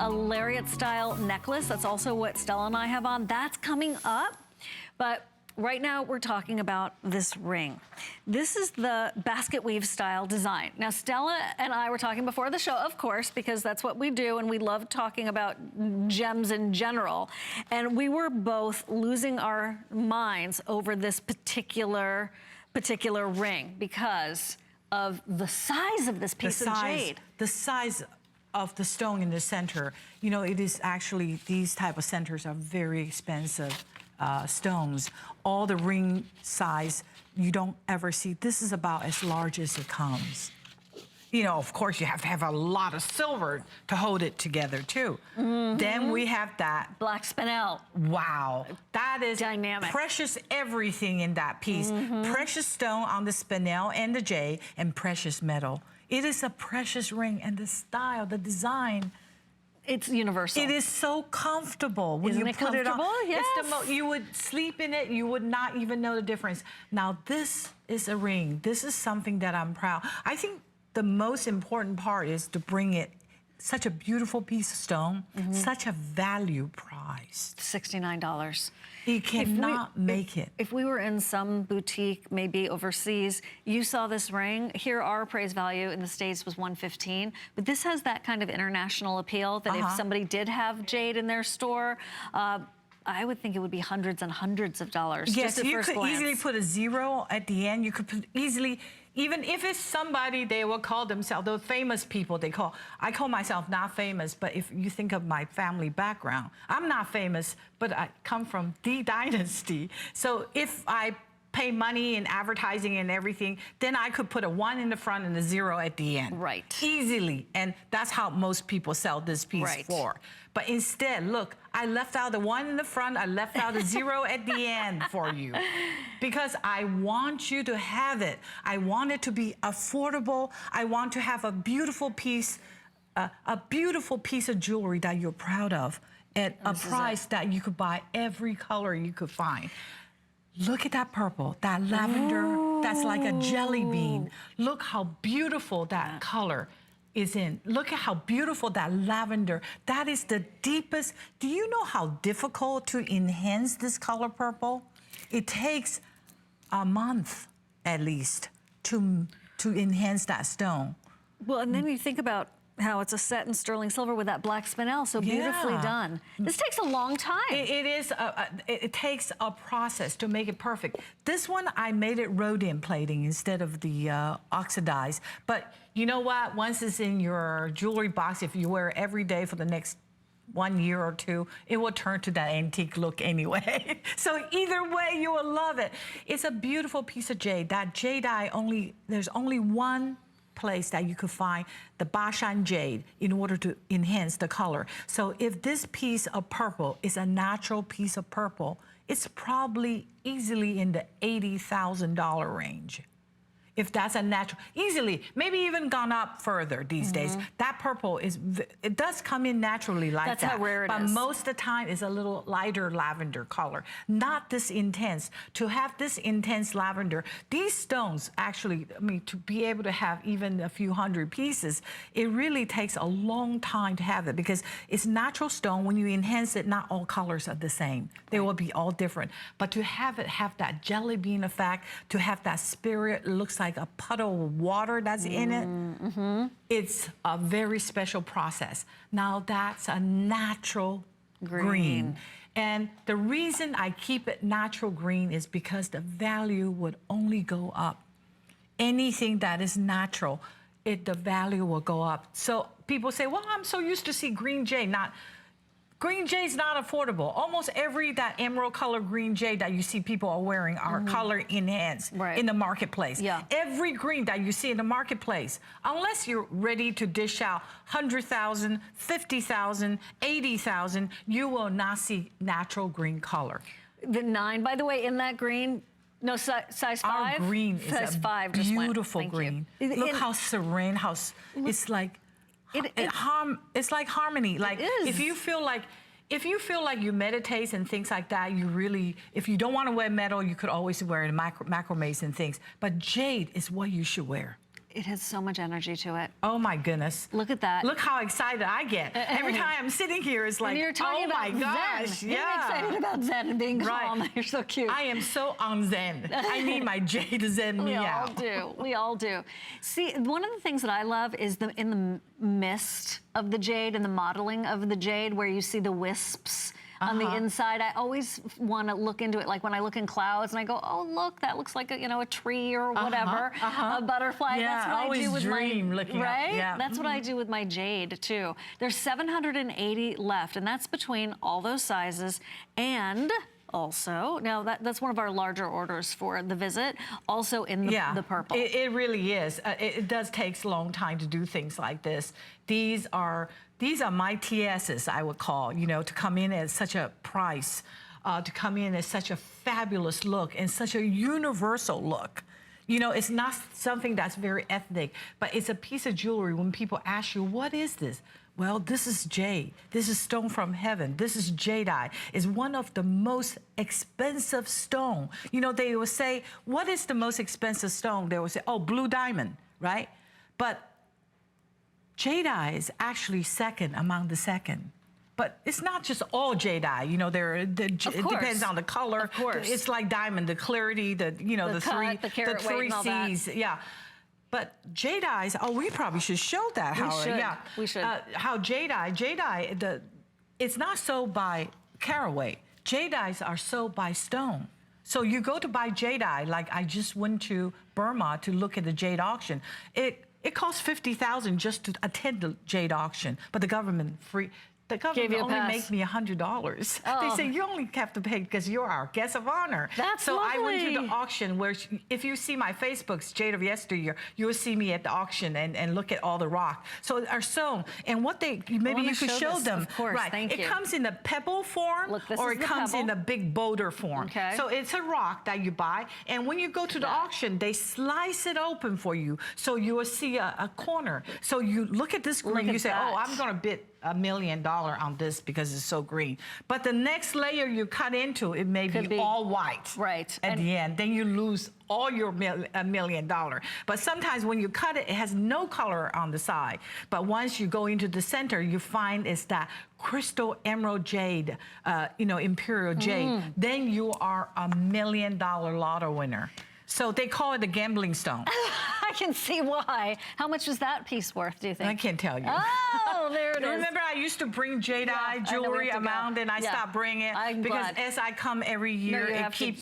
a lariat style necklace. That's also what Stella and I have on. That's coming up. But right now we're talking about this ring. This is the basket weave style design. Now Stella and I were talking before the show, of course, because that's what we do and we love talking about gems in general. And we were both losing our minds over this particular ring because of the size of this piece of jade. The size of the stone in the center. You know, it is actually, these type of centers are very expensive stones. All the ring size, you don't ever see. This is about as large as it comes. You know, of course, you have to have a lot of silver to hold it together, too. Then we have that. Black spinel. Wow. That is dynamic. Precious everything in that piece. Precious stone on the spinel and the jade, and precious metal. It is a precious ring, and the style, the design. It's universal. It is so comfortable when Isn't you it put it on. Yes. It's you would sleep in it, you would not even know the difference. Now this is a ring. This is something that I'm proud. I think the most important part is to bring it such a beautiful piece of stone, such a value price. $69. You cannot make it. If we were in some boutique, maybe overseas, you saw this ring, here our appraised value in the States was $115, but this has that kind of international appeal that if somebody did have jade in their store, I would think it would be hundreds and hundreds of dollars. Yes, just at you first could glance. easily put a zero at the end. You could put easily, even if it's somebody they will call themselves, those famous people I call myself not famous, but if you think of my family background, I'm not famous, but I come from the dynasty. So if I pay money in advertising and everything, then I could put a 1 in the front and a 0 at the end. Right. Easily, and that's how most people sell this piece for. But instead, look, I left out the 1 in the front, I left out the 0 at the end for you. Because I want you to have it. I want it to be affordable. I want to have a beautiful piece of jewelry that you're proud of at a price that you could buy every color you could find. Look at that purple, that lavender, that's like a jelly bean. Look how beautiful that color is in. Look at how beautiful that lavender, that is the deepest. Do you know how difficult to enhance this color purple? It takes a month at least to enhance that stone. Well, and then you think about how it's a set in sterling silver with that black spinel, so beautifully done. This takes a long time. It takes a process to make it perfect. This one, I made it rhodium plating instead of the oxidized. But you know what? Once it's in your jewelry box, if you wear it every day for the next 1 year or 2, it will turn to that antique look anyway. So either way, you will love it. It's a beautiful piece of jade. That jade there's only one place that you could find the Bashan jade in order to enhance the color. So if this piece of purple is a natural piece of purple, it's probably easily in the $80,000 range. If that's a natural, easily, maybe even gone up further these days. That purple it does come in naturally like that. That's how rare it is. But most of the time it's a little lighter lavender color, not this intense. To have this intense lavender, these stones actually, I mean, to be able to have even a few hundred pieces, it really takes a long time to have it because it's natural stone. When you enhance it, not all colors are the same. They will be all different. But to have it have that jelly bean effect, to have that spirit, it looks like a puddle of water that's in it. It's a very special process. Now that's a natural green. And the reason I keep it natural green is because the value would only go up. Anything that is natural, the value will go up. So people say, well, I'm so used to see green jade. Green jade's not affordable. Almost that emerald color green jade that you see people are wearing are color enhanced in the marketplace. Every green that you see in the marketplace, unless you're ready to dish out 100,000, 50,000, 80,000, you will not see natural green color. The 9, by the way, in that green, no, size 5? Our green is size a 5 beautiful green. Look how serene, it's like, it's like harmony. Like if you feel like you meditate and things like that, if you don't want to wear metal, you could always wear macrames and things. But jade is what you should wear. It has so much energy to it. Oh my goodness. Look at that. Look how excited I get. Every time I'm sitting here, it's like, you're talking oh my about gosh. Zen. Yeah. You're excited about Zen and being calm. Right. You're so cute. I am so on Zen. I need my Jade to Zen me out. We all do. We all do. See, one of the things that I love is in the mist of the jade and the modeling of the jade, where you see the wisps on the inside. I always want to look into it, like when I look in clouds and I go, oh, look, that looks like a tree or whatever, a butterfly. Yeah, that's what I do with right? Yeah. That's what I do with my jade too. There's 780 left, and that's between all those sizes. And also, now that's one of our larger orders for the visit, also in the purple. It really is. It does take a long time to do things like this. These are my TSs, I would call, to come in at such a price, to come in at such a fabulous look and such a universal look. It's not something that's very ethnic, but it's a piece of jewelry. When people ask you, what is this? Well, this is jade. This is stone from heaven. This is jadeite. It's one of the most expensive stone. They will say, what is the most expensive stone? They will say, oh, blue diamond, right? But jadeite is actually second among the second. But it's not just all jadeite. It depends on the color. Of course. It's like diamond, the clarity, the three C's. Yeah. But jadeite, we probably should show that. We should. How jadeite, it's not sold by caraway. Jadeites are sold by stone. So you go to buy jadeite, like I just went to Burma to look at the jade auction. It costs $50,000 just to attend the jade auction, but the government only make me $100. Oh. They say you only have to pay because you're our guest of honor. That's so lovely. I went to the auction where, if you see my Facebook's Jade of Yesteryear, you will see me at the auction and look at all the rock. So are sewn, and maybe you could show them. Of course, right. Thank you. It comes in the pebble form, or it comes in a big boulder form. Okay. So it's a rock that you buy, and when you go to the auction, they slice it open for you, so you will see a corner. So you look at this green, you say, oh, I'm going to bid $1 million on this because it's so green. But the next layer you cut into, it may be all white. Right. At the end, then you lose all your $1 million. But sometimes when you cut it, it has no color on the side. But once you go into the center, you find it's that crystal emerald jade, imperial jade. Then you are $1 million lotto winner. So they call it the gambling stone. I can see why. How much is that piece worth, do you think? I can't tell you. Oh, there it is. Remember I used to bring jadeite jewelry around, and I stopped bringing it because as I come every year, it keeps